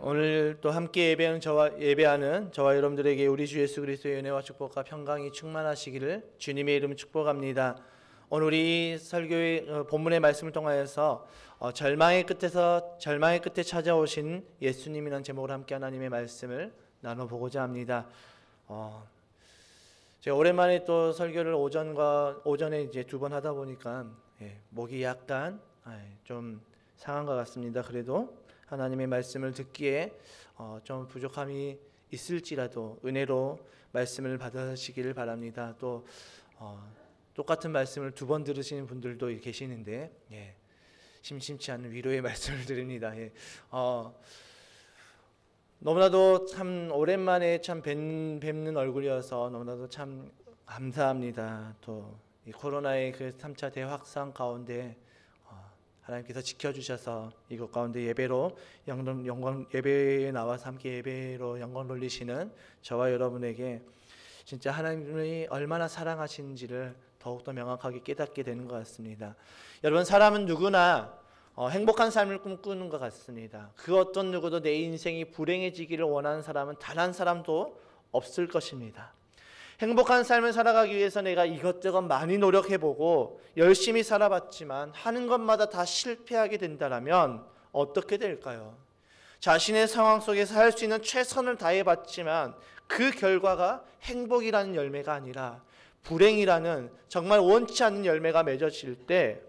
오늘 또 함께 예배하는 저와 여러분들에게 우리 주 예수 그리스도의 은혜와 축복과 평강이 충만하시기를 주님의 이름으로 축복합니다. 오늘 우리 설교의 본문의 말씀을 통하여서 절망의 끝에 찾아오신 예수님이라는 제목으로 함께 하나님의 말씀을 나눠보고자 합니다. 제가 오랜만에 또 설교를 오전에 이제 2번 하다 보니까 목이 약간 좀 상한 것 같습니다. 그래도 하나님의 말씀을 듣기에 좀 부족함이 있을지라도 은혜로 말씀을 받으시기를 바랍니다. 또 똑같은 말씀을 2번 들으시는 분들도 계시는데 심심치 않은 위로의 말씀을 드립니다. 너무나도 참 오랜만에 참 뵙는 얼굴이어서 너무나도 참 감사합니다. 또 이 코로나의 그 3차 대확산 가운데 하나님께서 지켜주셔서 이것 가운데 예배로 예배에 나와서 함께 예배로 영광 돌리시는 저와 여러분에게 진짜 하나님이 얼마나 사랑하시는지를 더욱더 명확하게 깨닫게 되는 것 같습니다. 여러분, 사람은 누구나 행복한 삶을 꿈꾸는 것 같습니다. 그 어떤 누구도 내 인생이 불행해지기를 원하는 사람은 단 한 사람도 없을 것입니다. 행복한 삶을 살아가기 위해서 내가 이것저것 많이 노력해보고 열심히 살아봤지만 하는 것마다 다 실패하게 된다면 어떻게 될까요? 자신의 상황 속에서 할 수 있는 최선을 다해봤지만 그 결과가 행복이라는 열매가 아니라 불행이라는 정말 원치 않는 열매가 맺어질 때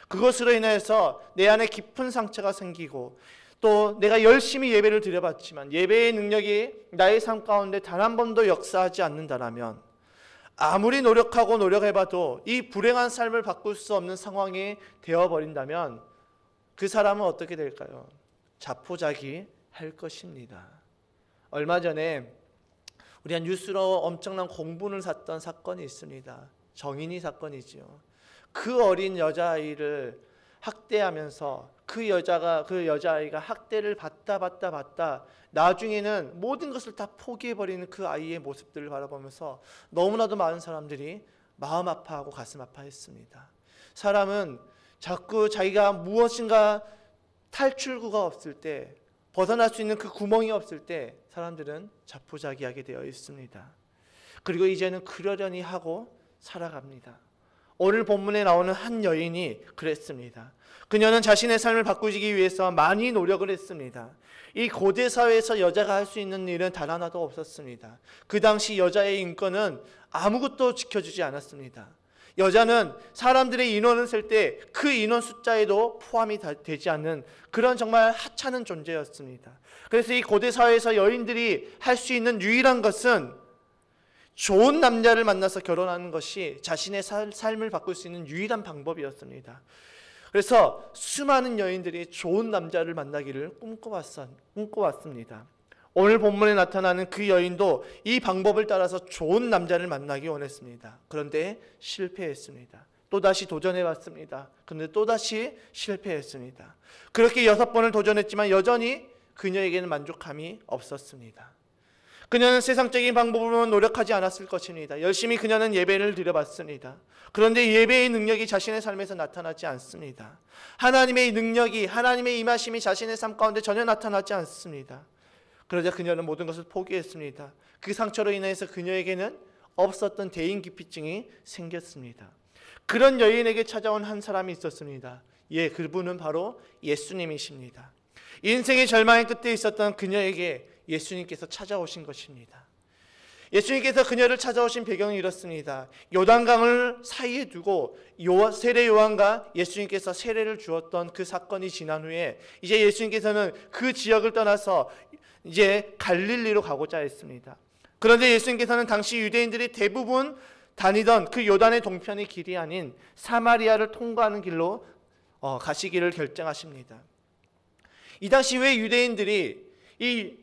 그것으로 인해서 내 안에 깊은 상처가 생기고 또 내가 열심히 예배를 드려봤지만 예배의 능력이 나의 삶 가운데 단 한 번도 역사하지 않는다면 아무리 노력해봐도 이 불행한 삶을 바꿀 수 없는 상황이 되어버린다면 그 사람은 어떻게 될까요? 자포자기할 것입니다. 얼마 전에 우리가 뉴스로 엄청난 공분을 샀던 사건이 있습니다. 정인이 사건이지요. 그 어린 여자아이를 학대하면서 그 여자아이가 학대를 받다 나중에는 모든 것을 다 포기해버리는 그 아이의 모습들을 바라보면서 너무나도 많은 사람들이 마음 아파하고 가슴 아파했습니다. 사람은 자꾸 자기가 무엇인가 탈출구가 없을 때, 벗어날 수 있는 그 구멍이 없을 때 사람들은 자포자기하게 되어 있습니다. 그리고 이제는 그러려니 하고 살아갑니다. 오늘 본문에 나오는 한 여인이 그랬습니다. 그녀는 자신의 삶을 바꾸기 위해서 많이 노력을 했습니다. 이 고대 사회에서 여자가 할 수 있는 일은 단 하나도 없었습니다. 그 당시 여자의 인권은 아무것도 지켜주지 않았습니다. 여자는 사람들의 인원을 셀 때 그 인원 숫자에도 포함이 되지 않는 그런 정말 하찮은 존재였습니다. 그래서 이 고대 사회에서 여인들이 할 수 있는 유일한 것은 좋은 남자를 만나서 결혼하는 것이 자신의 삶을 바꿀 수 있는 유일한 방법이었습니다. 그래서 수많은 여인들이 좋은 남자를 만나기를 꿈꿔왔습니다. 오늘 본문에 나타나는 그 여인도 이 방법을 따라서 좋은 남자를 만나기 원했습니다. 그런데 실패했습니다. 또다시 도전해봤습니다. 그런데 또다시 실패했습니다. 그렇게 6번을 도전했지만 여전히 그녀에게는 만족함이 없었습니다. 그녀는 세상적인 방법으로 노력하지 않았을 것입니다. 열심히 그녀는 예배를 드려봤습니다. 그런데 예배의 능력이 자신의 삶에서 나타나지 않습니다. 하나님의 능력이, 하나님의 임하심이 자신의 삶 가운데 전혀 나타나지 않습니다. 그러자 그녀는 모든 것을 포기했습니다. 그 상처로 인해서 그녀에게는 없었던 대인기피증이 생겼습니다. 그런 여인에게 찾아온 한 사람이 있었습니다. 그분은 바로 예수님이십니다. 인생의 절망의 끝에 있었던 그녀에게 예수님께서 찾아오신 것입니다. 예수님께서 그녀를 찾아오신 배경은 이렇습니다. 요단강을 사이에 두고 세례 요한과 예수님께서 세례를 주었던 그 사건이 지난 후에 이제 예수님께서는 그 지역을 떠나서 이제 갈릴리로 가고자 했습니다. 그런데 예수님께서는 당시 유대인들이 대부분 다니던 그 요단의 동편의 길이 아닌 사마리아를 통과하는 길로 가시기를 결정하십니다. 이 당시 왜 유대인들이 이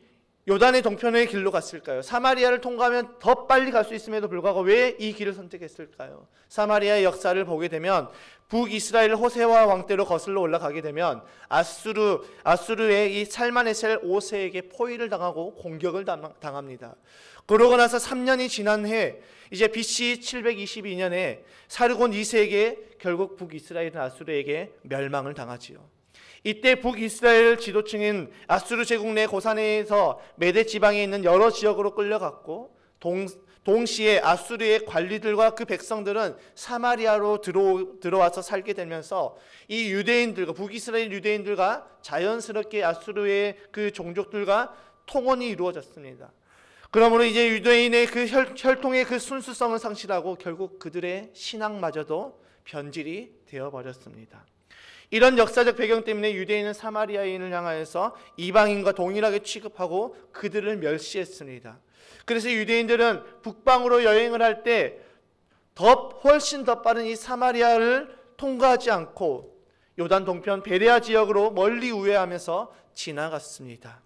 요단의 동편의 길로 갔을까요? 사마리아를 통과하면 더 빨리 갈 수 있음에도 불구하고 왜 이 길을 선택했을까요? 사마리아의 역사를 보게 되면 북이스라엘 호세와 왕 때로 거슬러 올라가게 되면 아수르의 이 살마네셀 5세에게 포위를 당하고 공격을 당합니다. 그러고 나서 3년이 지난 해 이제 BC 722년에 사르곤 2세에게 결국 북이스라엘은 아수르에게 멸망을 당하지요. 이때 북이스라엘 지도층인 아수르 제국 내 고산에서 메대 지방에 있는 여러 지역으로 끌려갔고, 동시에 아수르의 관리들과 그 백성들은 사마리아로 들어와서 살게 되면서 이 유대인들과, 북이스라엘 유대인들과 자연스럽게 아수르의 그 종족들과 통혼이 이루어졌습니다. 그러므로 이제 유대인의 그 혈통의 그 순수성을 상실하고 결국 그들의 신앙마저도 변질이 되어버렸습니다. 이런 역사적 배경 때문에 유대인은 사마리아인을 향하여서 이방인과 동일하게 취급하고 그들을 멸시했습니다. 그래서 유대인들은 북방으로 여행을 할 때 훨씬 더 빠른 이 사마리아를 통과하지 않고 요단 동편 베레아 지역으로 멀리 우회하면서 지나갔습니다.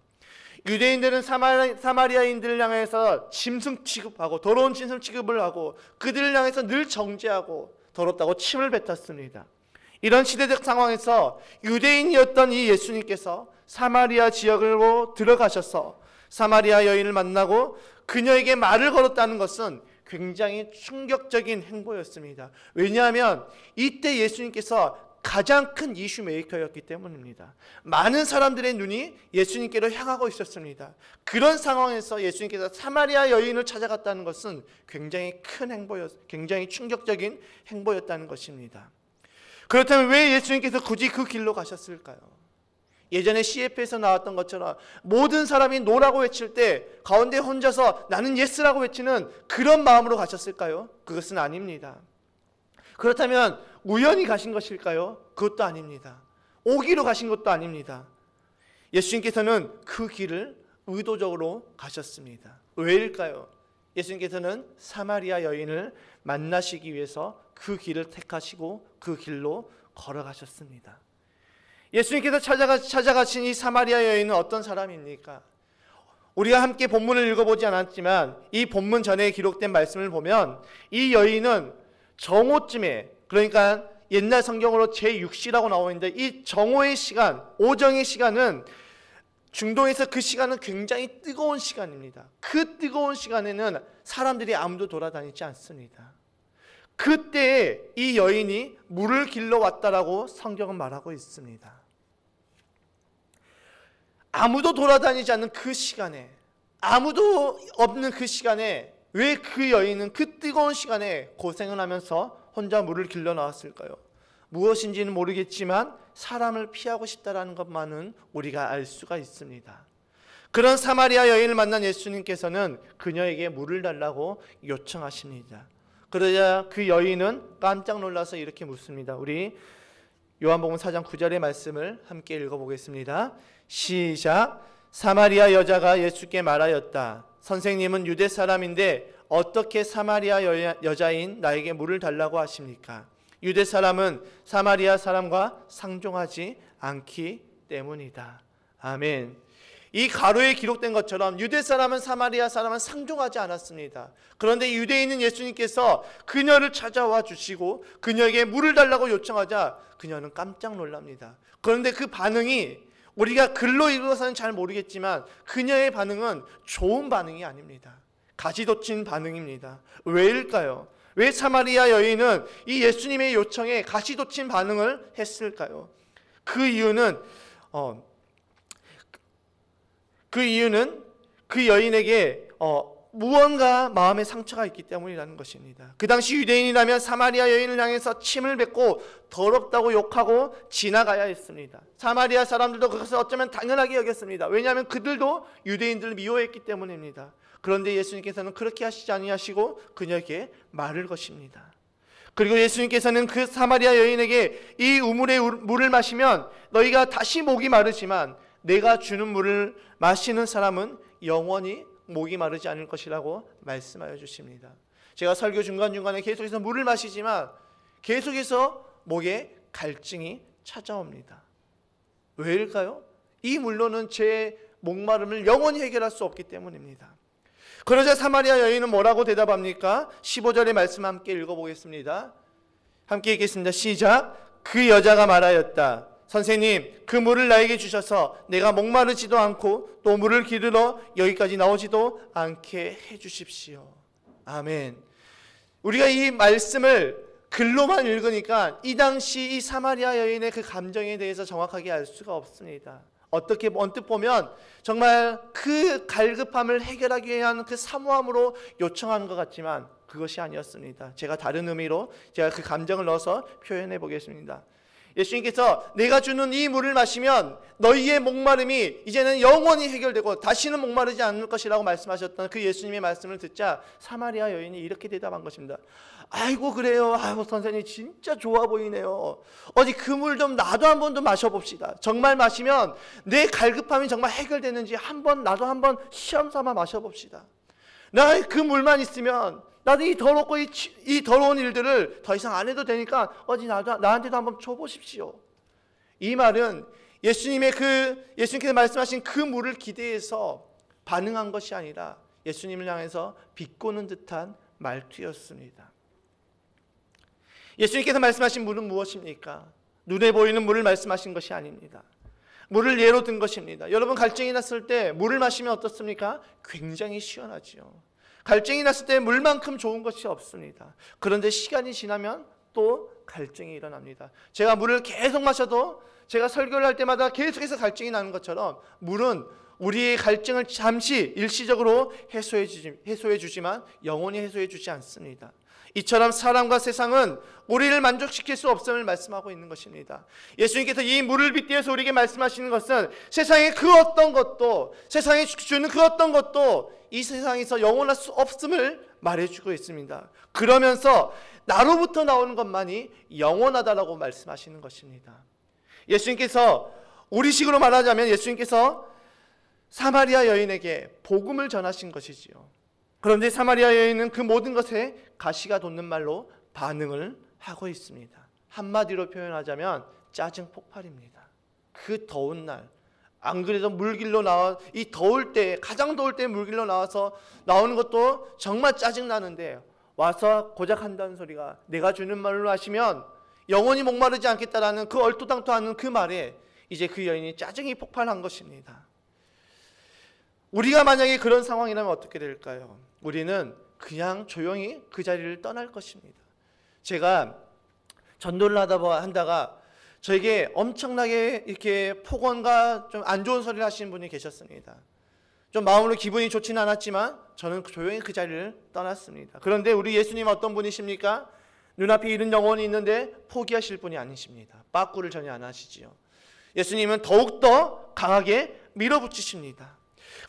유대인들은 사마리아인들을 향해서 짐승 취급하고 더러운 짐승 취급을 하고 그들을 향해서 늘 정죄하고 더럽다고 침을 뱉었습니다. 이런 시대적 상황에서 유대인이었던 이 예수님께서 사마리아 지역으로 들어가셔서 사마리아 여인을 만나고 그녀에게 말을 걸었다는 것은 굉장히 충격적인 행보였습니다. 왜냐하면 이때 예수님께서 가장 큰 이슈 메이커였기 때문입니다. 많은 사람들의 눈이 예수님께로 향하고 있었습니다. 그런 상황에서 예수님께서 사마리아 여인을 찾아갔다는 것은 굉장히 굉장히 충격적인 행보였다는 것입니다. 그렇다면 왜 예수님께서 굳이 그 길로 가셨을까요? 예전에 CF에서 나왔던 것처럼 모든 사람이 노라고 외칠 때 가운데 혼자서 나는 예스라고 외치는 그런 마음으로 가셨을까요? 그것은 아닙니다. 그렇다면 우연히 가신 것일까요? 그것도 아닙니다. 오기로 가신 것도 아닙니다. 예수님께서는 그 길을 의도적으로 가셨습니다. 왜일까요? 예수님께서는 사마리아 여인을 만나시기 위해서 그 길을 택하시고 그 길로 걸어가셨습니다. 예수님께서 찾아가신 이 사마리아 여인은 어떤 사람입니까? 우리가 함께 본문을 읽어보지 않았지만 이 본문 전에 기록된 말씀을 보면 이 여인은 정오쯤에, 그러니까 옛날 성경으로 제6시라고 나와 있는데 이 정오의 시간, 오정의 시간은 중동에서 그 시간은 굉장히 뜨거운 시간입니다. 그 뜨거운 시간에는 사람들이 아무도 돌아다니지 않습니다. 그때 이 여인이 물을 길러 왔다라고 성경은 말하고 있습니다. 아무도 돌아다니지 않는 그 시간에, 아무도 없는 그 시간에 왜 그 여인은 그 뜨거운 시간에 고생을 하면서 혼자 물을 길러 나왔을까요? 무엇인지는 모르겠지만 사람을 피하고 싶다라는 것만은 우리가 알 수가 있습니다. 그런 사마리아 여인을 만난 예수님께서는 그녀에게 물을 달라고 요청하십니다. 그러자 그 여인은 깜짝 놀라서 이렇게 묻습니다. 우리 요한복음 4장 9절의 말씀을 함께 읽어보겠습니다. 시작. 사마리아 여자가 예수께 말하였다. 선생님은 유대 사람인데 어떻게 사마리아 여자인 나에게 물을 달라고 하십니까? 유대 사람은 사마리아 사람과 상종하지 않기 때문이다. 아멘. 이 가로에 기록된 것처럼 유대 사람은 사마리아 사람은 상종하지 않았습니다. 그런데 유대인은 예수님께서 그녀를 찾아와 주시고 그녀에게 물을 달라고 요청하자 그녀는 깜짝 놀랍니다. 그런데 그 반응이 우리가 글로 읽어서는 잘 모르겠지만 그녀의 반응은 좋은 반응이 아닙니다. 가시돋친 반응입니다. 왜일까요? 왜 사마리아 여인은 이 예수님의 요청에 가시돋친 반응을 했을까요? 그 이유는 그 여인에게 무언가 마음의 상처가 있기 때문이라는 것입니다. 그 당시 유대인이라면 사마리아 여인을 향해서 침을 뱉고 더럽다고 욕하고 지나가야 했습니다. 사마리아 사람들도 그것을 어쩌면 당연하게 여겼습니다. 왜냐하면 그들도 유대인들을 미워했기 때문입니다. 그런데 예수님께서는 그렇게 하시지 아니하시고 그녀에게 말을 거십니다. 그리고 예수님께서는 그 사마리아 여인에게 이 우물의 물을 마시면 너희가 다시 목이 마르지만 내가 주는 물을 마시는 사람은 영원히 목이 마르지 않을 것이라고 말씀하여 주십니다. 제가 설교 중간중간에 계속해서 물을 마시지만 계속해서 목에 갈증이 찾아옵니다. 왜일까요? 이 물로는 제 목마름을 영원히 해결할 수 없기 때문입니다. 그러자 사마리아 여인은 뭐라고 대답합니까? 15절의 말씀 함께 읽어보겠습니다. 함께 읽겠습니다. 시작. 그 여자가 말하였다. 선생님, 그 물을 나에게 주셔서 내가 목마르지도 않고 또 물을 기르러 여기까지 나오지도 않게 해주십시오. 아멘. 우리가 이 말씀을 글로만 읽으니까 이 당시 이 사마리아 여인의 그 감정에 대해서 정확하게 알 수가 없습니다. 어떻게 언뜻 보면 정말 그 갈급함을 해결하기 위한 그 사모함으로 요청하는 것 같지만 그것이 아니었습니다. 제가 다른 의미로 제가 그 감정을 넣어서 표현해 보겠습니다. 예수님께서 내가 주는 이 물을 마시면 너희의 목마름이 이제는 영원히 해결되고 다시는 목마르지 않을 것이라고 말씀하셨던 그 예수님의 말씀을 듣자 사마리아 여인이 이렇게 대답한 것입니다. 아이고 그래요. 아이고 선생님 진짜 좋아 보이네요. 어디 그 물 좀 나도 한 번 더 마셔봅시다. 정말 마시면 내 갈급함이 정말 해결되는지 나도 한번 시험 삼아 마셔봅시다. 나 그 물만 있으면 나도 이 더럽고 이 더러운 일들을 더 이상 안 해도 되니까 어디 나한테도 한번 줘보십시오. 이 말은 예수님께서 말씀하신 그 물을 기대해서 반응한 것이 아니라 예수님을 향해서 비꼬는 듯한 말투였습니다. 예수님께서 말씀하신 물은 무엇입니까? 눈에 보이는 물을 말씀하신 것이 아닙니다. 물을 예로 든 것입니다. 여러분 갈증이 났을 때 물을 마시면 어떻습니까? 굉장히 시원하지요. 갈증이 났을 때 물만큼 좋은 것이 없습니다. 그런데 시간이 지나면 또 갈증이 일어납니다. 제가 물을 계속 마셔도 제가 설교를 할 때마다 계속해서 갈증이 나는 것처럼 물은 우리의 갈증을 잠시 일시적으로 해소해 주지만 영원히 해소해 주지 않습니다. 이처럼 사람과 세상은 우리를 만족시킬 수 없음을 말씀하고 있는 것입니다. 예수님께서 이 물을 빗대어서 우리에게 말씀하시는 것은 세상에 그 어떤 것도, 세상에 주는 그 어떤 것도 이 세상에서 영원할 수 없음을 말해주고 있습니다. 그러면서 나로부터 나오는 것만이 영원하다라고 말씀하시는 것입니다. 예수님께서 우리식으로 말하자면 예수님께서 사마리아 여인에게 복음을 전하신 것이지요. 그런데 사마리아 여인은 그 모든 것에 가시가 돋는 말로 반응을 하고 있습니다. 한마디로 표현하자면 짜증 폭발입니다. 그 더운 날, 안 그래도 물길로 이 더울 때, 가장 더울 때 물길로 나와서 나오는 것도 정말 짜증 나는데 와서 고작 한다는 소리가 내가 주는 말로 하시면 영원히 목마르지 않겠다라는 그 얼토당토하는 그 말에 이제 그 여인이 짜증이 폭발한 것입니다. 우리가 만약에 그런 상황이라면 어떻게 될까요? 우리는 그냥 조용히 그 자리를 떠날 것입니다. 제가 전도를 한다가 저에게 엄청나게 이렇게 폭언과 좀 안 좋은 소리를 하시는 분이 계셨습니다. 좀 마음으로 기분이 좋지는 않았지만 저는 조용히 그 자리를 떠났습니다. 그런데 우리 예수님은 어떤 분이십니까? 눈앞에 이른 영혼이 있는데 포기하실 분이 아니십니다. 빠꾸를 전혀 안 하시지요. 예수님은 더욱더 강하게 밀어붙이십니다.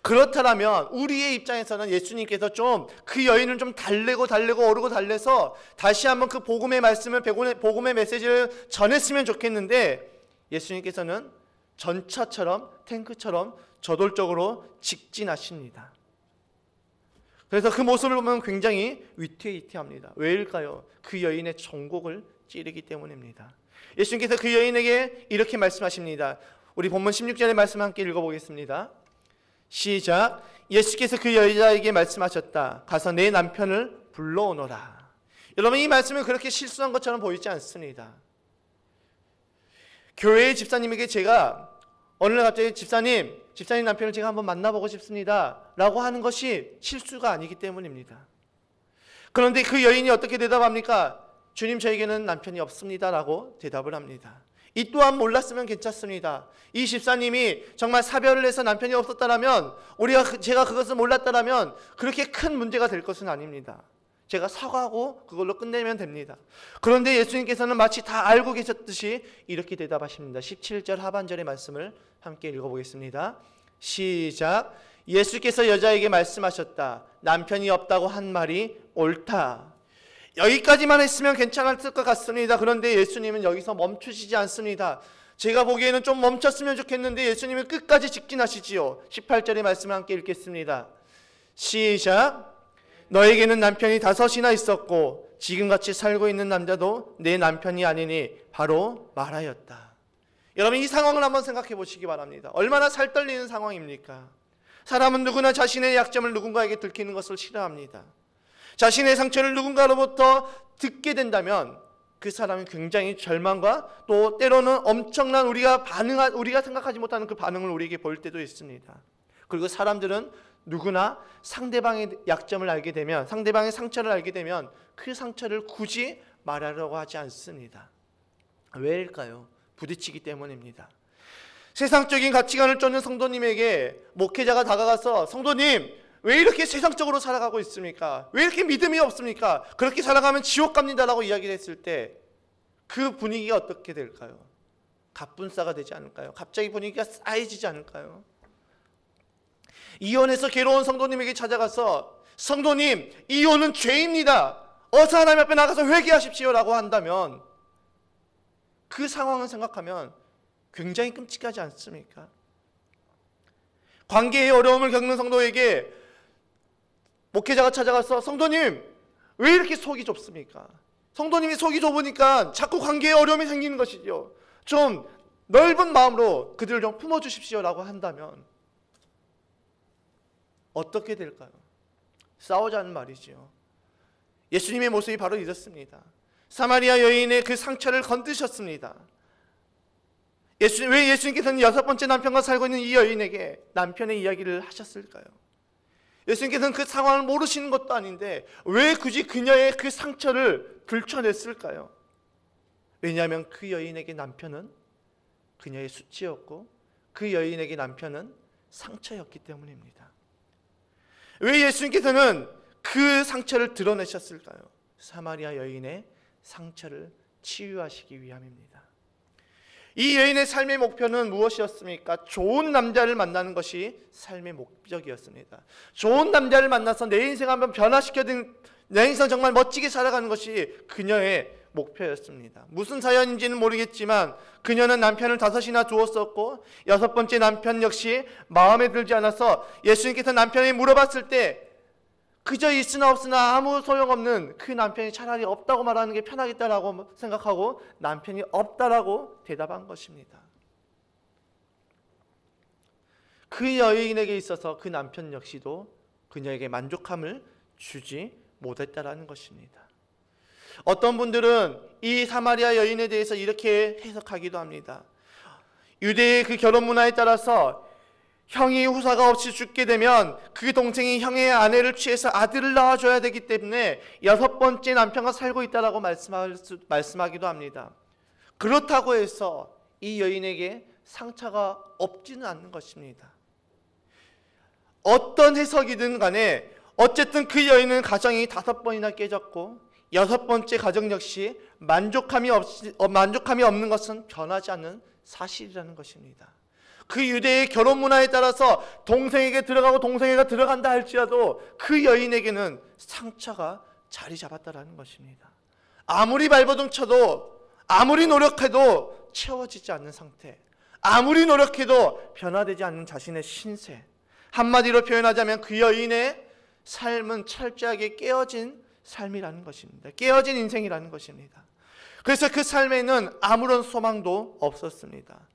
그렇다면 우리의 입장에서는 예수님께서 좀 그 여인을 좀 달래고 오르고 달래서 다시 한번 그 복음의 말씀을, 복음의 메시지를 전했으면 좋겠는데 예수님께서는 전차처럼, 탱크처럼 저돌적으로 직진하십니다. 그래서 그 모습을 보면 굉장히 위태위태합니다. 왜일까요? 그 여인의 정곡을 찌르기 때문입니다. 예수님께서 그 여인에게 이렇게 말씀하십니다. 우리 본문 16절의 말씀 함께 읽어보겠습니다. 시작. 예수께서 그 여자에게 말씀하셨다. 가서 내 남편을 불러오너라. 여러분 이 말씀은 그렇게 실수한 것처럼 보이지 않습니다. 교회의 집사님에게 제가 어느 날 갑자기 집사님 남편을 제가 한번 만나보고 싶습니다 라고 하는 것이 실수가 아니기 때문입니다. 그런데 그 여인이 어떻게 대답합니까? 주님 저에게는 남편이 없습니다 라고 대답을 합니다. 이 또한 몰랐으면 괜찮습니다. 이 집사님이 정말 사별을 해서 남편이 없었다면 제가 그것을 몰랐다면 그렇게 큰 문제가 될 것은 아닙니다. 제가 사과하고 그걸로 끝내면 됩니다. 그런데 예수님께서는 마치 다 알고 계셨듯이 이렇게 대답하십니다. 17절 하반절의 말씀을 함께 읽어보겠습니다. 시작. 예수께서 여자에게 말씀하셨다. 남편이 없다고 한 말이 옳다. 여기까지만 했으면 괜찮았을 것 같습니다. 그런데 예수님은 여기서 멈추시지 않습니다. 제가 보기에는 좀 멈췄으면 좋겠는데 예수님은 끝까지 직진하시지요. 18절의 말씀을 함께 읽겠습니다. 시작. 너에게는 남편이 5이나 있었고 지금같이 살고 있는 남자도 내 남편이 아니니 바로 말하였다. 여러분 이 상황을 한번 생각해 보시기 바랍니다. 얼마나 살떨리는 상황입니까? 사람은 누구나 자신의 약점을 누군가에게 들키는 것을 싫어합니다. 자신의 상처를 누군가로부터 듣게 된다면 그 사람은 굉장히 절망과 또 때로는 엄청난 우리가 생각하지 못하는 그 반응을 우리에게 보일 때도 있습니다. 그리고 사람들은 누구나 상대방의 약점을 알게 되면, 상대방의 상처를 알게 되면 그 상처를 굳이 말하려고 하지 않습니다. 왜일까요? 부딪히기 때문입니다. 세상적인 가치관을 쫓는 성도님에게 목회자가 다가가서 성도님 왜 이렇게 세상적으로 살아가고 있습니까? 왜 이렇게 믿음이 없습니까? 그렇게 살아가면 지옥 갑니다라고 이야기를 했을 때 그 분위기가 어떻게 될까요? 갑분싸가 되지 않을까요? 갑자기 분위기가 싸해지지 않을까요? 이혼해서 괴로운 성도님에게 찾아가서 성도님 이혼은 죄입니다. 어서 하나님 앞에 나가서 회개하십시오라고 한다면 그 상황을 생각하면 굉장히 끔찍하지 않습니까? 관계의 어려움을 겪는 성도에게 목회자가 찾아가서 성도님 왜 이렇게 속이 좁습니까? 성도님이 속이 좁으니까 자꾸 관계에 어려움이 생기는 것이죠. 좀 넓은 마음으로 그들을 좀 품어주십시오라고 한다면 어떻게 될까요? 싸우자는 말이죠. 예수님의 모습이 바로 이렇습니다. 사마리아 여인의 그 상처를 건드셨습니다. 왜 예수님께서는 6번째 남편과 살고 있는 이 여인에게 남편의 이야기를 하셨을까요? 예수님께서는 그 상황을 모르시는 것도 아닌데 왜 굳이 그녀의 그 상처를 들춰냈을까요? 왜냐하면 그 여인에게 남편은 그녀의 수치였고 그 여인에게 남편은 상처였기 때문입니다. 왜 예수님께서는 그 상처를 드러내셨을까요? 사마리아 여인의 상처를 치유하시기 위함입니다. 이 여인의 삶의 목표는 무엇이었습니까? 좋은 남자를 만나는 것이 삶의 목적이었습니다. 좋은 남자를 만나서 내 인생 한번 변화시켜준, 내 인생 정말 멋지게 살아가는 것이 그녀의 목표였습니다. 무슨 사연인지는 모르겠지만 그녀는 남편을 5이나 두었었고 6번째 남편 역시 마음에 들지 않아서 예수님께서 남편이 물어봤을 때 그저 있으나 없으나 아무 소용없는 그 남편이 차라리 없다고 말하는 게 편하겠다라고 생각하고 남편이 없다라고 대답한 것입니다. 그 여인에게 있어서 그 남편 역시도 그녀에게 만족함을 주지 못했다라는 것입니다. 어떤 분들은 이 사마리아 여인에 대해서 이렇게 해석하기도 합니다. 유대의 그 결혼 문화에 따라서 형이 후사가 없이 죽게 되면 그 동생이 형의 아내를 취해서 아들을 낳아줘야 되기 때문에 6번째 남편과 살고 있다라고 말씀하기도 합니다. 그렇다고 해서 이 여인에게 상처가 없지는 않는 것입니다. 어떤 해석이든 간에 어쨌든 그 여인은 가정이 5번이나 깨졌고 6번째 가정 역시 만족함이 없는 것은 변하지 않는 사실이라는 것입니다. 그 유대의 결혼 문화에 따라서 동생에게 들어가고 동생에게 들어간다 할지라도 그 여인에게는 상처가 자리 잡았다라는 것입니다. 아무리 발버둥 쳐도 아무리 노력해도 채워지지 않는 상태, 아무리 노력해도 변화되지 않는 자신의 신세, 한마디로 표현하자면 그 여인의 삶은 철저하게 깨어진 삶이라는 것입니다. 깨어진 인생이라는 것입니다. 그래서 그 삶에는 아무런 소망도 없었습니다.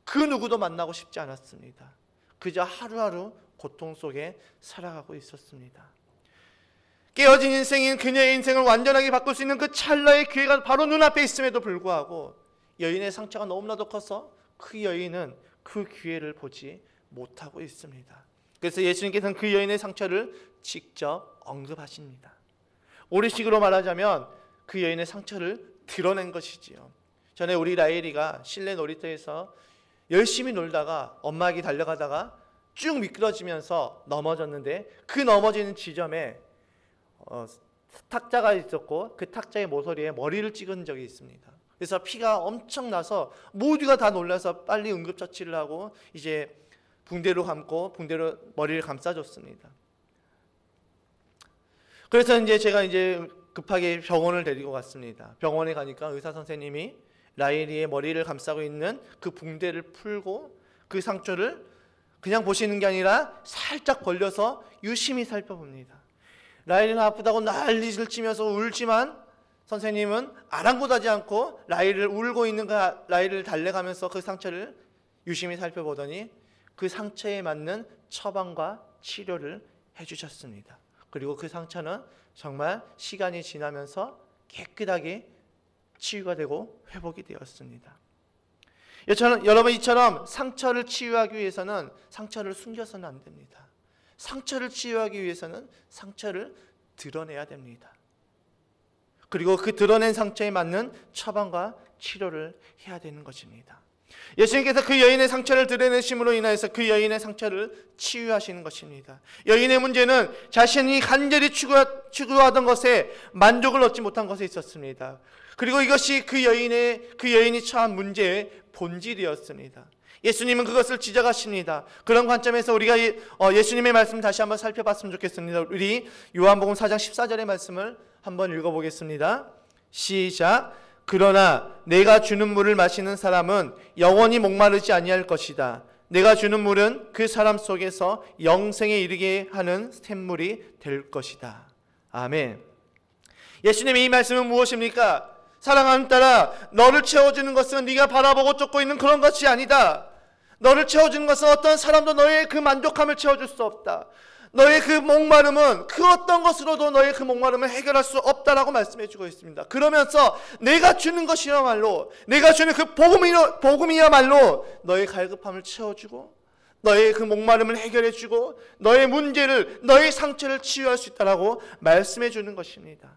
그 누구도 만나고 싶지 않았습니다. 그저 하루하루 고통 속에 살아가고 있었습니다. 깨어진 인생인 그녀의 인생을 완전하게 바꿀 수 있는 그 찰나의 기회가 바로 눈앞에 있음에도 불구하고 여인의 상처가 너무나도 커서 그 여인은 그 기회를 보지 못하고 있습니다. 그래서 예수님께서는 그 여인의 상처를 직접 언급하십니다. 우리식으로 말하자면 그 여인의 상처를 드러낸 것이지요. 전에 우리 라엘이가 실내 놀이터에서 열심히 놀다가 엄마에게 달려가다가 쭉 미끄러지면서 넘어졌는데 그 넘어지는 지점에 탁자가 있었고 그 탁자의 모서리에 머리를 찍은 적이 있습니다. 그래서 피가 엄청 나서 모두가 다 놀라서 빨리 응급처치를 하고 이제 붕대로 감고 붕대로 머리를 감싸줬습니다. 그래서 이제 제가 급하게 병원을 데리고 갔습니다. 병원에 가니까 의사 선생님이 라일이의 머리를 감싸고 있는 그 붕대를 풀고 그 상처를 그냥 보시는 게 아니라 살짝 벌려서 유심히 살펴봅니다. 라일이는 아프다고 난리를 치면서 울지만 선생님은 아랑곳하지 않고 라일을 울고 있는 라일을 달래가면서 그 상처를 유심히 살펴보더니 그 상처에 맞는 처방과 치료를 해주셨습니다. 그리고 그 상처는 정말 시간이 지나면서 깨끗하게 치유가 되고 회복이 되었습니다. 여러분 이처럼 상처를 치유하기 위해서는 상처를 숨겨서는 안 됩니다. 상처를 치유하기 위해서는 상처를 드러내야 됩니다. 그리고 그 드러낸 상처에 맞는 처방과 치료를 해야 되는 것입니다. 예수님께서 그 여인의 상처를 드러내심으로 인하여서 그 여인의 상처를 치유하시는 것입니다. 여인의 문제는 자신이 간절히 추구하던 것에 만족을 얻지 못한 것에 있었습니다. 그리고 이것이 그 여인이 처한 문제의 본질이었습니다. 예수님은 그것을 지적하십니다. 그런 관점에서 우리가 예수님의 말씀 다시 한번 살펴봤으면 좋겠습니다. 우리 요한복음 4장 14절의 말씀을 한번 읽어보겠습니다. 시작. 그러나 내가 주는 물을 마시는 사람은 영원히 목마르지 아니할 것이다. 내가 주는 물은 그 사람 속에서 영생에 이르게 하는 샘물이 될 것이다. 아멘. 예수님의 이 말씀은 무엇입니까? 사랑하는 딸아, 너를 채워주는 것은 네가 바라보고 쫓고 있는 그런 것이 아니다. 너를 채워주는 것은 어떤 사람도 너의 그 만족함을 채워줄 수 없다. 너의 그 목마름은 그 어떤 것으로도 너의 그 목마름을 해결할 수 없다라고 말씀해 주고 있습니다. 그러면서 내가 주는 것이야말로, 내가 주는 그 복음이야말로 너의 갈급함을 채워주고 너의 그 목마름을 해결해 주고 너의 문제를, 너의 상처를 치유할 수 있다라고 말씀해 주는 것입니다.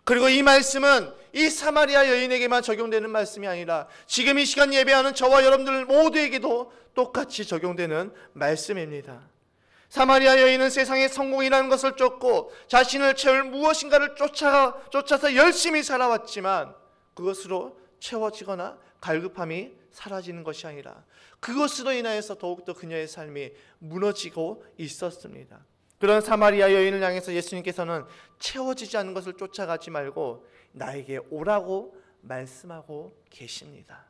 그리고 이 말씀은 이 사마리아 여인에게만 적용되는 말씀이 아니라 지금 이 시간 예배하는 저와 여러분들 모두에게도 똑같이 적용되는 말씀입니다. 사마리아 여인은 세상의 성공이라는 것을 쫓고 자신을 채울 무엇인가를 쫓아서 열심히 살아왔지만 그것으로 채워지거나 갈급함이 사라지는 것이 아니라 그것으로 인하여서 더욱더 그녀의 삶이 무너지고 있었습니다. 그런 사마리아 여인을 향해서 예수님께서는 채워지지 않는 것을 쫓아가지 말고 나에게 오라고 말씀하고 계십니다.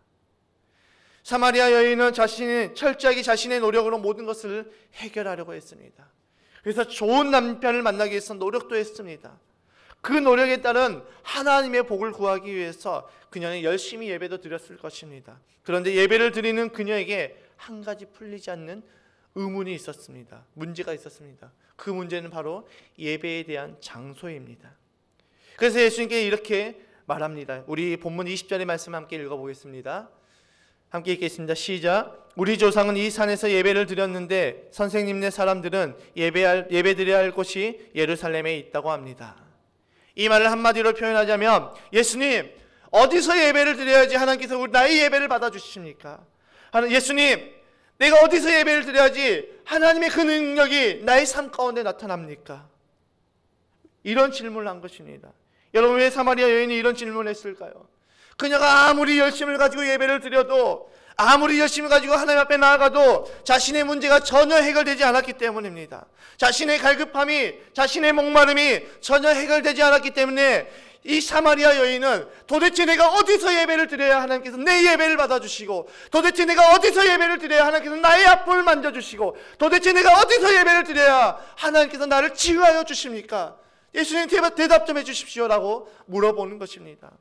사마리아 여인은 철저하게 자신의 노력으로 모든 것을 해결하려고 했습니다. 그래서 좋은 남편을 만나기 위해서 노력도 했습니다. 그 노력에 따른 하나님의 복을 구하기 위해서 그녀는 열심히 예배도 드렸을 것입니다. 그런데 예배를 드리는 그녀에게 한 가지 풀리지 않는 의문이 있었습니다. 문제가 있었습니다. 그 문제는 바로 예배에 대한 장소입니다. 그래서 예수님께 이렇게 말합니다. 우리 본문 20절의 말씀 함께 읽어보겠습니다. 함께 읽겠습니다. 시작. 우리 조상은 이 산에서 예배를 드렸는데 선생님네 사람들은 예배드려야 할 곳이 예루살렘에 있다고 합니다. 이 말을 한마디로 표현하자면 예수님, 어디서 예배를 드려야지 하나님께서 나의 예배를 받아주십니까? 예수님, 내가 어디서 예배를 드려야지 하나님의 그 능력이 나의 삶 가운데 나타납니까? 이런 질문을 한 것입니다. 여러분, 왜 사마리아 여인이 이런 질문을 했을까요? 그녀가 아무리 열심을 가지고 예배를 드려도, 아무리 열심을 가지고 하나님 앞에 나아가도 자신의 문제가 전혀 해결되지 않았기 때문입니다. 자신의 갈급함이, 자신의 목마름이 전혀 해결되지 않았기 때문에 이 사마리아 여인은 도대체 내가 어디서 예배를 드려야 하나님께서 내 예배를 받아주시고, 도대체 내가 어디서 예배를 드려야 하나님께서 나의 아픔을 만져주시고, 도대체 내가 어디서 예배를 드려야 하나님께서 나를 치유하여 주십니까? 예수님 대답 좀 해주십시오라고 물어보는 것입니다.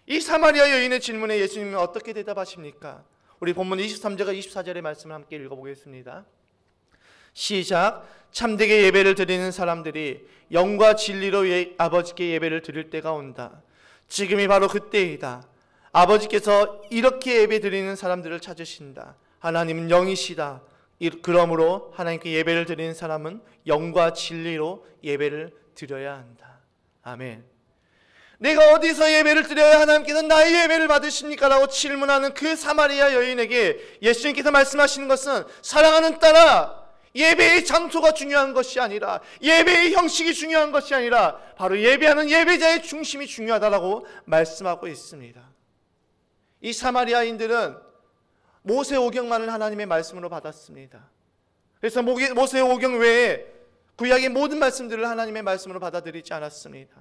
이 사마리아 여인의 질문에 예수님은 어떻게 대답하십니까? 우리 본문 23절과 24절의 말씀을 함께 읽어보겠습니다. 시작. 참되게 예배를 드리는 사람들이 영과 진리로 아버지께 예배를 드릴 때가 온다. 지금이 바로 그때이다. 아버지께서 이렇게 예배 드리는 사람들을 찾으신다. 하나님은 영이시다. 그러므로 하나님께 예배를 드리는 사람은 영과 진리로 예배를 드려야 한다. 아멘. 내가 어디서 예배를 드려야 하나님께서 나의 예배를 받으십니까? 라고 질문하는 그 사마리아 여인에게 예수님께서 말씀하시는 것은, 사랑하는 딸아, 예배의 장소가 중요한 것이 아니라, 예배의 형식이 중요한 것이 아니라 바로 예배하는 예배자의 중심이 중요하다라고 말씀하고 있습니다. 이 사마리아인들은 모세오경만을 하나님의 말씀으로 받았습니다. 그래서 모세오경 외에 구약의 모든 말씀들을 하나님의 말씀으로 받아들이지 않았습니다.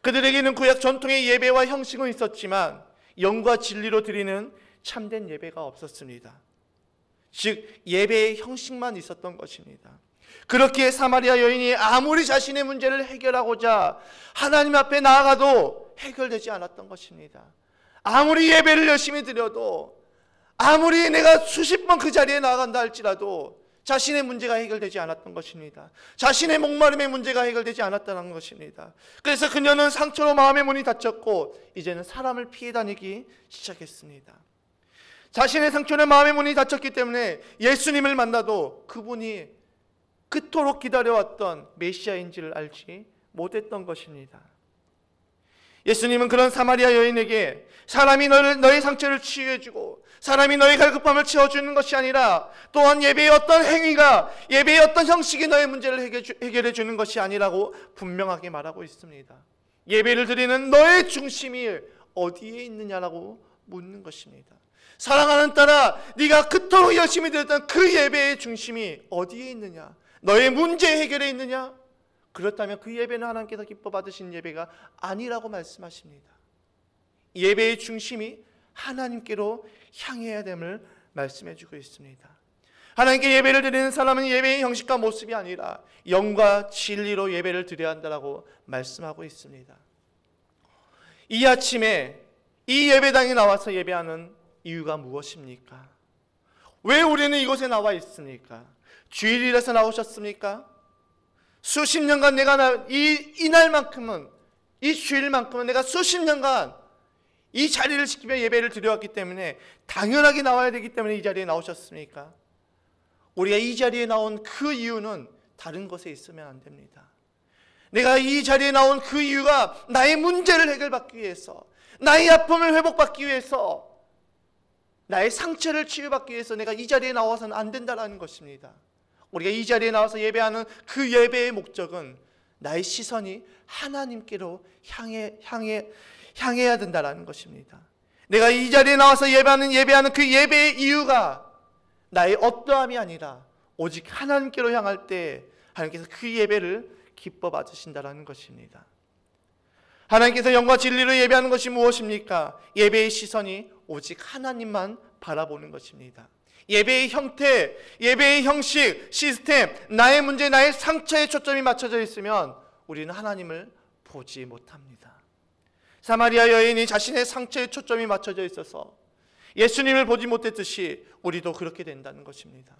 그들에게는 구약 전통의 예배와 형식은 있었지만 영과 진리로 드리는 참된 예배가 없었습니다. 즉 예배의 형식만 있었던 것입니다. 그렇기에 사마리아 여인이 아무리 자신의 문제를 해결하고자 하나님 앞에 나아가도 해결되지 않았던 것입니다. 아무리 예배를 열심히 드려도, 아무리 내가 수십 번 그 자리에 나아간다 할지라도 자신의 문제가 해결되지 않았던 것입니다. 자신의 목마름의 문제가 해결되지 않았다는 것입니다. 그래서 그녀는 상처로 마음의 문이 닫혔고 이제는 사람을 피해 다니기 시작했습니다. 자신의 상처로 마음의 문이 닫혔기 때문에 예수님을 만나도 그분이 그토록 기다려왔던 메시아인지를 알지 못했던 것입니다. 예수님은 그런 사마리아 여인에게 사람이 너의 상처를 치유해주고 사람이 너의 갈급함을 채워주는 것이 아니라 또한 예배의 어떤 행위가, 예배의 어떤 형식이 너의 문제를 해결해 주는 것이 아니라고 분명하게 말하고 있습니다. 예배를 드리는 너의 중심이 어디에 있느냐라고 묻는 것입니다. 사랑하는 딸아, 네가 그토록 열심히 드렸던 그 예배의 중심이 어디에 있느냐? 너의 문제 해결에 있느냐? 그렇다면 그 예배는 하나님께서 기뻐 받으신 예배가 아니라고 말씀하십니다. 예배의 중심이 하나님께로 향해야 됨을 말씀해 주고 있습니다. 하나님께 예배를 드리는 사람은 예배의 형식과 모습이 아니라 영과 진리로 예배를 드려야 한다고 말씀하고 있습니다. 이 아침에 이 예배당에 나와서 예배하는 이유가 무엇입니까? 왜 우리는 이곳에 나와 있습니까? 주일이라서 나오셨습니까? 수십 년간 내가 이날만큼은, 이 주일만큼은 내가 수십 년간 이 자리를 지키며 예배를 드려왔기 때문에 당연하게 나와야 되기 때문에 이 자리에 나오셨습니까? 우리가 이 자리에 나온 그 이유는 다른 것에 있으면 안 됩니다. 내가 이 자리에 나온 그 이유가 나의 문제를 해결받기 위해서, 나의 아픔을 회복받기 위해서, 나의 상처를 치유받기 위해서 내가 이 자리에 나와서는 안 된다는 것입니다. 우리가 이 자리에 나와서 예배하는 그 예배의 목적은 나의 시선이 하나님께로 향해야 된다는 것입니다. 내가 이 자리에 나와서 예배하는 그 예배의 이유가 나의 어떠함이 아니라 오직 하나님께로 향할 때 하나님께서 그 예배를 기뻐 받으신다는 것입니다. 하나님께서 영과 진리로 예배하는 것이 무엇입니까? 예배의 시선이 오직 하나님만 바라보는 것입니다. 예배의 형태, 예배의 형식, 시스템, 나의 문제, 나의 상처에 초점이 맞춰져 있으면 우리는 하나님을 보지 못합니다. 사마리아 여인이 자신의 상처에 초점이 맞춰져 있어서 예수님을 보지 못했듯이 우리도 그렇게 된다는 것입니다.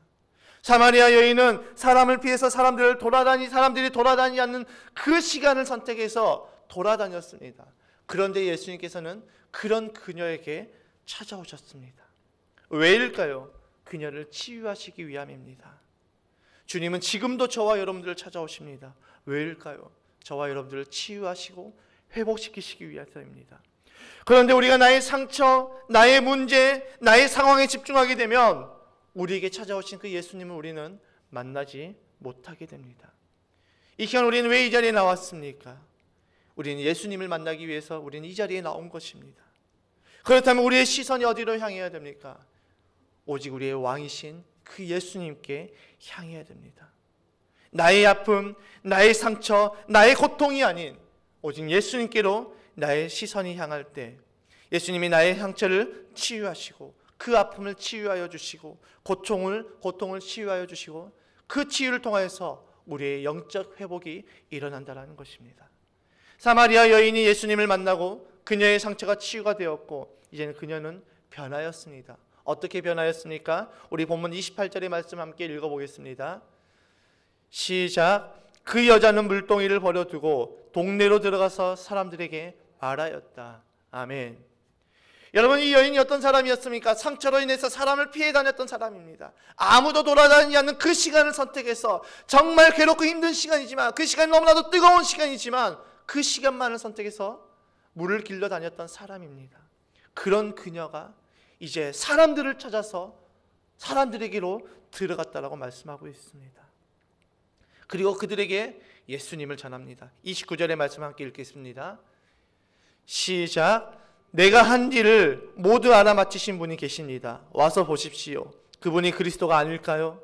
사마리아 여인은 사람을 피해서 사람들이 돌아다니지 않는 그 시간을 선택해서 돌아다녔습니다. 그런데 예수님께서는 그런 그녀에게 찾아오셨습니다. 왜일까요? 그녀를 치유하시기 위함입니다. 주님은 지금도 저와 여러분들을 찾아오십니다. 왜일까요? 저와 여러분들을 치유하시고 회복시키시기 위해서입니다. 그런데 우리가 나의 상처, 나의 문제, 나의 상황에 집중하게 되면 우리에게 찾아오신 그 예수님을 우리는 만나지 못하게 됩니다. 이 시간 우리는 왜 이 자리에 나왔습니까? 우리는 예수님을 만나기 위해서 우리는 이 자리에 나온 것입니다. 그렇다면 우리의 시선이 어디로 향해야 됩니까? 오직 우리의 왕이신 그 예수님께 향해야 됩니다. 나의 아픔, 나의 상처, 나의 고통이 아닌 오직 예수님께로 나의 시선이 향할 때 예수님이 나의 상처를 치유하시고 그 아픔을 치유하여 주시고 고통을 치유하여 주시고 그 치유를 통하여서 우리의 영적 회복이 일어난다는 것입니다. 사마리아 여인이 예수님을 만나고 그녀의 상처가 치유가 되었고 이제는 그녀는 변하였습니다. 어떻게 변하였습니까? 우리 본문 28절의 말씀 함께 읽어보겠습니다. 시작. 그 여자는 물동이를 버려두고 동네로 들어가서 사람들에게 말하였다. 아멘. 여러분, 이 여인이 어떤 사람이었습니까? 상처로 인해서 사람을 피해 다녔던 사람입니다. 아무도 돌아다니지 않는 그 시간을 선택해서 정말 괴롭고 힘든 시간이지만 그 시간이 너무나도 뜨거운 시간이지만 그 시간만을 선택해서 물을 길러 다녔던 사람입니다. 그런 그녀가 이제 사람들을 찾아서 사람들에게로 들어갔다라고 말씀하고 있습니다. 그리고 그들에게 예수님을 전합니다. 29절의 말씀 함께 읽겠습니다. 시작. 내가 한 일을 모두 알아맞히신 분이 계십니다. 와서 보십시오. 그분이 그리스도가 아닐까요?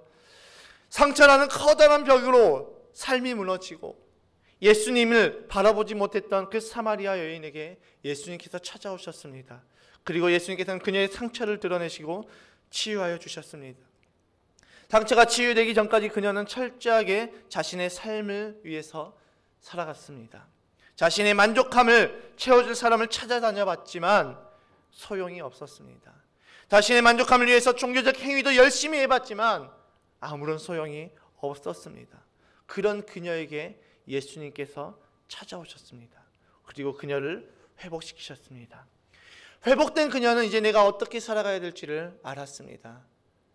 상처라는 커다란 벽으로 삶이 무너지고 예수님을 바라보지 못했던 그 사마리아 여인에게 예수님께서 찾아오셨습니다. 그리고 예수님께서는 그녀의 상처를 드러내시고 치유하여 주셨습니다. 상처가 치유되기 전까지 그녀는 철저하게 자신의 삶을 위해서 살아갔습니다. 자신의 만족함을 채워줄 사람을 찾아다녀 봤지만 소용이 없었습니다. 자신의 만족함을 위해서 종교적 행위도 열심히 해봤지만 아무런 소용이 없었습니다. 그런 그녀에게 예수님께서 찾아오셨습니다. 그리고 그녀를 회복시키셨습니다. 회복된 그녀는 이제 내가 어떻게 살아가야 될지를 알았습니다.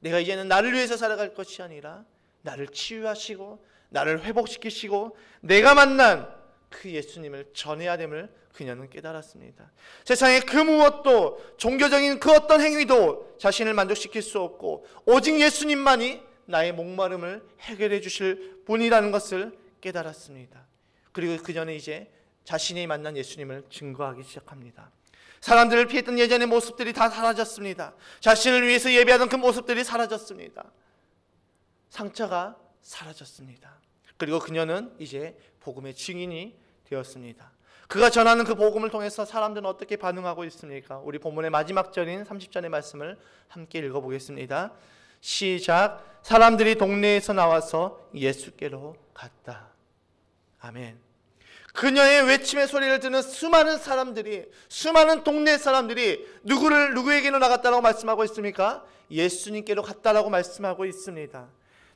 내가 이제는 나를 위해서 살아갈 것이 아니라 나를 치유하시고 나를 회복시키시고 내가 만난 그 예수님을 전해야 됨을 그녀는 깨달았습니다. 세상의 그 무엇도, 종교적인 그 어떤 행위도 자신을 만족시킬 수 없고 오직 예수님만이 나의 목마름을 해결해 주실 분이라는 것을 깨달았습니다. 그리고 그녀는 이제 자신이 만난 예수님을 증거하기 시작합니다. 사람들을 피했던 예전의 모습들이 다 사라졌습니다. 자신을 위해서 예배하던 그 모습들이 사라졌습니다. 상처가 사라졌습니다. 그리고 그녀는 이제 복음의 증인이 되었습니다. 그가 전하는 그 복음을 통해서 사람들은 어떻게 반응하고 있습니까? 우리 본문의 마지막 절인 30절의 말씀을 함께 읽어보겠습니다. 시작. 사람들이 동네에서 나와서 예수께로 갔다. 아멘. 그녀의 외침의 소리를 듣는 수많은 사람들이, 수많은 동네 사람들이 누구에게로 나갔다라고 말씀하고 있습니까? 예수님께로 갔다라고 말씀하고 있습니다.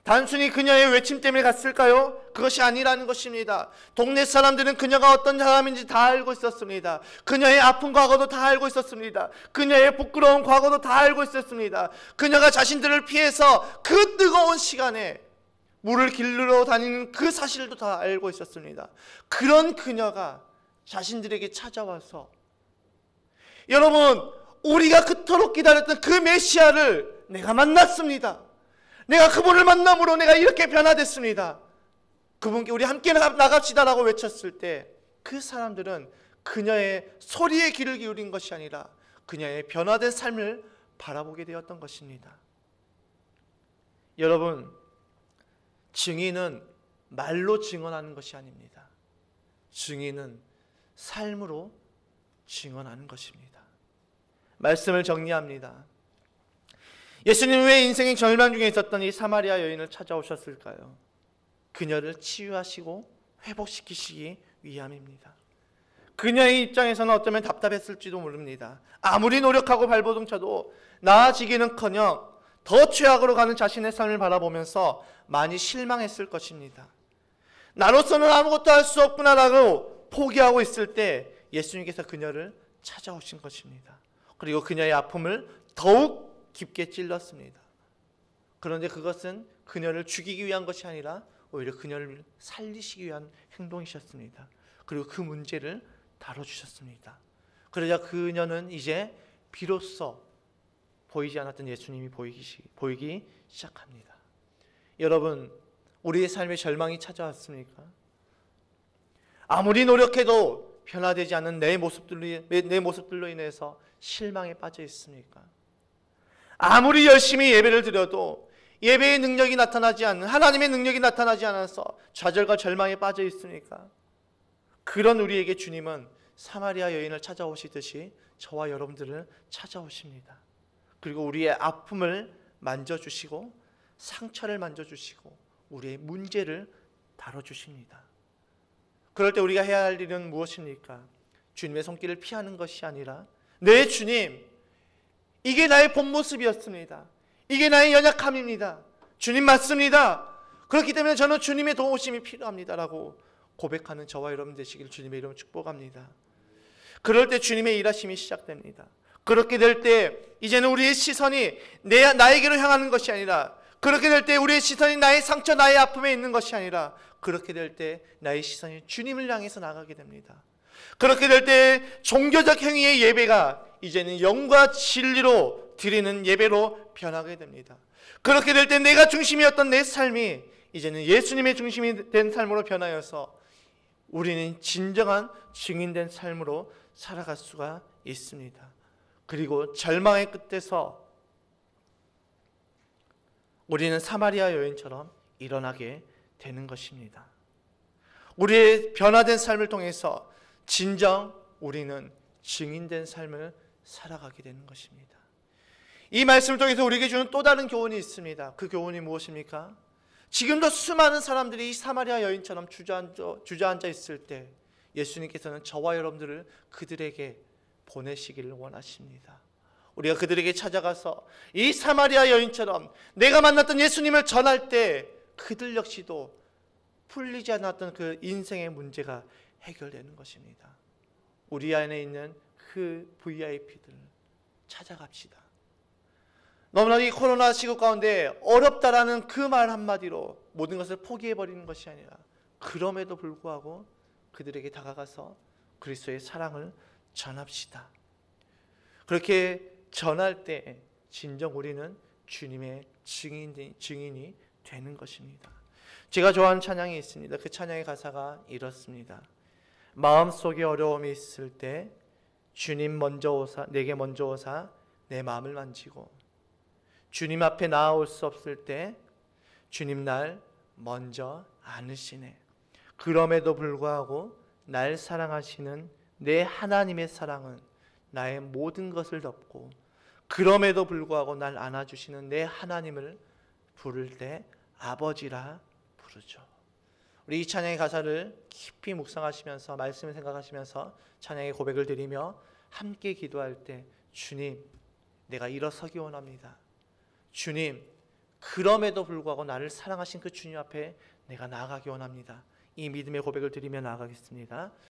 단순히 그녀의 외침 때문에 갔을까요? 그것이 아니라는 것입니다. 동네 사람들은 그녀가 어떤 사람인지 다 알고 있었습니다. 그녀의 아픈 과거도 다 알고 있었습니다. 그녀의 부끄러운 과거도 다 알고 있었습니다. 그녀가 자신들을 피해서 그 뜨거운 시간에 물을 길르러 다니는 그 사실도 다 알고 있었습니다. 그런 그녀가 자신들에게 찾아와서, 여러분, 우리가 그토록 기다렸던 그 메시아를 내가 만났습니다. 내가 그분을 만남으로 내가 이렇게 변화됐습니다. 그분께 우리 함께 나갑시다라고 외쳤을 때 그 사람들은 그녀의 소리에 귀를 기울인 것이 아니라 그녀의 변화된 삶을 바라보게 되었던 것입니다. 여러분, 증인은 말로 증언하는 것이 아닙니다. 증인은 삶으로 증언하는 것입니다. 말씀을 정리합니다. 예수님은 왜 인생의 절망 중에 있었던 이 사마리아 여인을 찾아오셨을까요? 그녀를 치유하시고 회복시키시기 위함입니다. 그녀의 입장에서는 어쩌면 답답했을지도 모릅니다. 아무리 노력하고 발버둥 쳐도 나아지기는커녕 더 최악으로 가는 자신의 삶을 바라보면서 많이 실망했을 것입니다. 나로서는 아무것도 할 수 없구나라고 포기하고 있을 때 예수님께서 그녀를 찾아오신 것입니다. 그리고 그녀의 아픔을 더욱 깊게 찔렀습니다. 그런데 그것은 그녀를 죽이기 위한 것이 아니라 오히려 그녀를 살리시기 위한 행동이셨습니다. 그리고 그 문제를 다뤄주셨습니다. 그러자 그녀는 이제 비로소 보이지 않았던 예수님이 보이기 시작합니다. 여러분, 우리의 삶에 절망이 찾아왔습니까? 아무리 노력해도 변화되지 않는 내 모습들로 인해서 실망에 빠져 있습니까? 아무리 열심히 예배를 드려도 예배의 능력이 나타나지 않는, 하나님의 능력이 나타나지 않아서 좌절과 절망에 빠져 있습니까? 그런 우리에게 주님은 사마리아 여인을 찾아오시듯이 저와 여러분들을 찾아오십니다. 그리고 우리의 아픔을 만져주시고 상처를 만져주시고 우리의 문제를 다뤄주십니다. 그럴 때 우리가 해야 할 일은 무엇입니까? 주님의 손길을 피하는 것이 아니라, 네 주님, 이게 나의 본 모습이었습니다. 이게 나의 연약함입니다. 주님 맞습니다. 그렇기 때문에 저는 주님의 도우심이 필요합니다라고 고백하는 저와 여러분 되시길 주님의 이름으로 축복합니다. 그럴 때 주님의 일하심이 시작됩니다. 그렇게 될 때 이제는 우리의 시선이 나에게로 향하는 것이 아니라, 그렇게 될 때 우리의 시선이 나의 상처, 나의 아픔에 있는 것이 아니라, 그렇게 될 때 나의 시선이 주님을 향해서 나가게 됩니다. 그렇게 될 때 종교적 행위의 예배가 이제는 영과 진리로 드리는 예배로 변하게 됩니다. 그렇게 될 때 내가 중심이었던 내 삶이 이제는 예수님의 중심이 된 삶으로 변하여서 우리는 진정한 증인된 삶으로 살아갈 수가 있습니다. 그리고 절망의 끝에서 우리는 사마리아 여인처럼 일어나게 되는 것입니다. 우리의 변화된 삶을 통해서 진정 우리는 증인된 삶을 살아가게 되는 것입니다. 이 말씀을 통해서 우리에게 주는 또 다른 교훈이 있습니다. 그 교훈이 무엇입니까? 지금도 수많은 사람들이 이 사마리아 여인처럼 주저앉아 있을 때 예수님께서는 저와 여러분들을 그들에게 보내시기를 원하십니다. 우리가 그들에게 찾아가서 이 사마리아 여인처럼 내가 만났던 예수님을 전할 때 그들 역시도 풀리지 않았던 그 인생의 문제가 해결되는 것입니다. 우리 안에 있는 그 VIP들을 찾아갑시다. 너무나 이 코로나 시국 가운데 어렵다라는 그 말 한마디로 모든 것을 포기해버리는 것이 아니라, 그럼에도 불구하고 그들에게 다가가서 그리스도의 사랑을 전합시다. 그렇게 전할 때 진정 우리는 주님의 증인이 되는 것입니다. 제가 좋아하는 찬양이 있습니다. 그 찬양의 가사가 이렇습니다. 마음속에 어려움이 있을 때 주님 먼저 오사, 내게 먼저 오사 내 마음을 만지고, 주님 앞에 나아올 수 없을 때 주님 날 먼저 안으시네. 그럼에도 불구하고 날 사랑하시는 내 하나님의 사랑은 나의 모든 것을 덮고, 그럼에도 불구하고 날 안아주시는 내 하나님을 부를 때 아버지라 부르죠. 우리 이 찬양의 가사를 깊이 묵상하시면서 말씀을 생각하시면서 찬양의 고백을 드리며 함께 기도할 때, 주님, 내가 일어서기 원합니다. 주님, 그럼에도 불구하고 나를 사랑하신 그 주님 앞에 내가 나아가기 원합니다. 이 믿음의 고백을 드리며 나아가겠습니다.